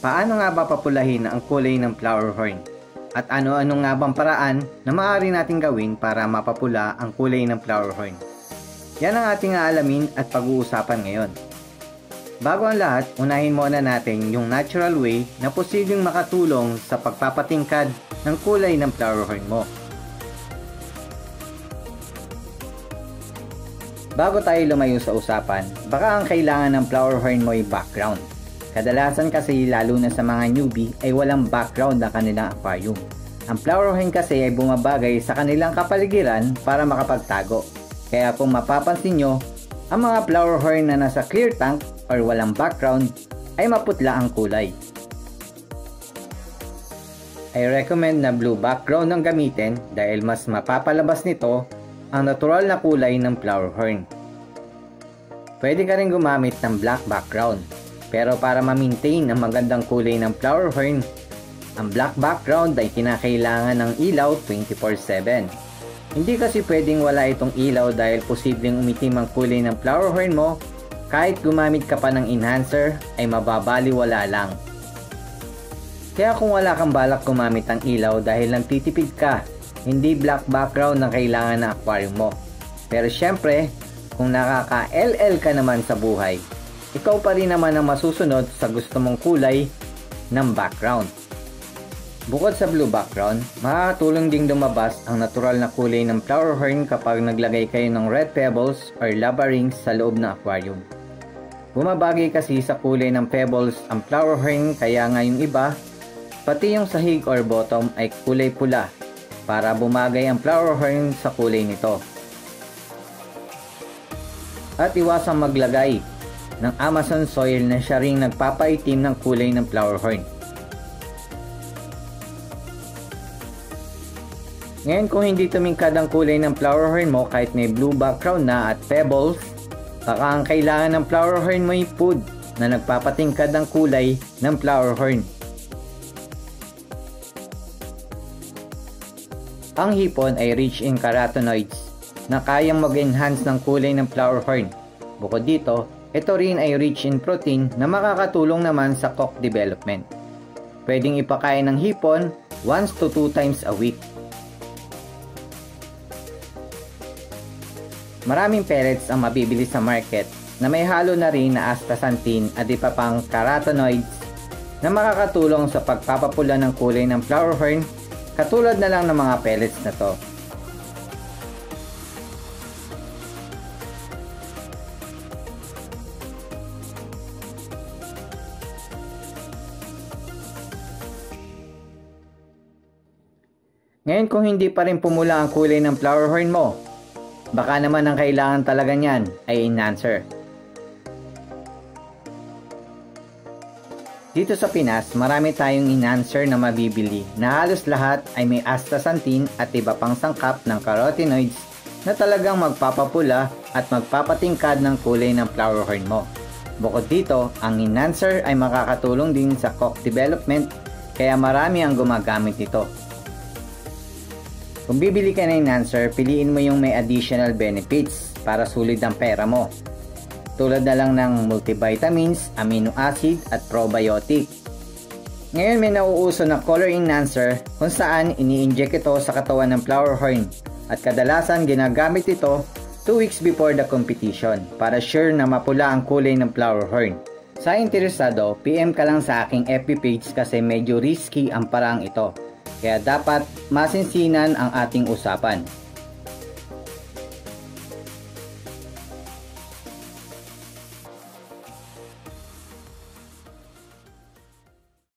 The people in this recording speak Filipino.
Paano nga ba papulahin ang kulay ng flower horn? At ano-ano nga bang paraan na maaari nating gawin para mapapula ang kulay ng flower horn? Yan ang ating aalamin at pag-uusapan ngayon. Bago ang lahat, unahin muna natin yung natural way na posibleng makatulong sa pagpapatingkad ng kulay ng flower horn mo. Bago tayo lumayo sa usapan, baka ang kailangan ng flower horn mo ay background. Kadalasan kasi lalo na sa mga newbie ay walang background ang kanilang aquarium. Ang flower horn kasi ay bumabagay sa kanilang kapaligiran para makapagtago. Kaya kung mapapansin nyo, ang mga flower horn na nasa clear tank or walang background ay maputla ang kulay. I recommend na blue background ang gamitin dahil mas mapapalabas nito ang natural na kulay ng flower horn. Pwede ka rin gumamit ng black background. Pero para ma-maintain ang magandang kulay ng flower horn, ang black background ay kinakailangan ng ilaw 24/7. Hindi kasi pwedeng wala itong ilaw dahil posibleng umitim ang kulay ng flower horn mo, kahit gumamit ka pa ng enhancer ay mababaliwala lang. Kaya kung wala kang balak gumamit ng ilaw dahil nagtitipid ka, hindi black background ang kailangan ng aquarium mo. Pero syempre, kung nakaka-LL ka naman sa buhay, ikaw pa rin naman ang masusunod sa gusto mong kulay ng background. Bukod sa blue background, makakatulong ding lumabas ang natural na kulay ng flower horn kapag naglagay kayo ng red pebbles or lava rings sa loob ng aquarium. Bumabagay kasi sa kulay ng pebbles ang flower horn, kaya nga yung iba, pati yung sahig or bottom ay kulay pula para bumagay ang flower horn sa kulay nito. At iwasang maglagay ng Amazon soil na siya ring nagpapaitim ng kulay ng flower horn. Ngayon, kung hindi tumingkad ang kulay ng flower horn mo kahit may blue background na at pebbles, baka ang kailangan ng flower horn mo ay food na nagpapatingkad ng kulay ng flower horn. Ang hipon ay rich in carotenoids na kayang mag-enhance ng kulay ng flower horn. Bukod dito, ito rin ay rich in protein na makakatulong naman sa cock development. Pwedeng ipakain ng hipon 1 to 2 times a week. Maraming pellets ang mabibili sa market na may halo na rin na astaxanthin at iba pang carotenoids na makakatulong sa pagpapapula ng kulay ng flower horn, katulad na lang ng mga pellets na to. Ngayon, kung hindi pa rin pumula ang kulay ng flower horn mo, baka naman ang kailangan talaga niyan ay enhancer. Dito sa Pinas, marami tayong enhancer na mabibili na halos lahat ay may astaxanthin at iba pang sangkap ng carotenoids na talagang magpapapula at magpapatingkad ng kulay ng flower horn mo. Bukod dito, ang enhancer ay makakatulong din sa cock development, kaya marami ang gumagamit nito. Kung bibili ka ng enhancer, piliin mo yung may additional benefits para sulit ang pera mo. Tulad na lang ng multivitamins, amino acid at probiotic. Ngayon may nauuso na color enhancer kung saan ini-inject ito sa katawan ng flower horn at kadalasan ginagamit ito 2 weeks before the competition para sure na mapula ang kulay ng flower horn. Sa interesado, PM ka lang sa aking FB page kasi medyo risky ang paraang ito. Kaya dapat masinsinan ang ating usapan.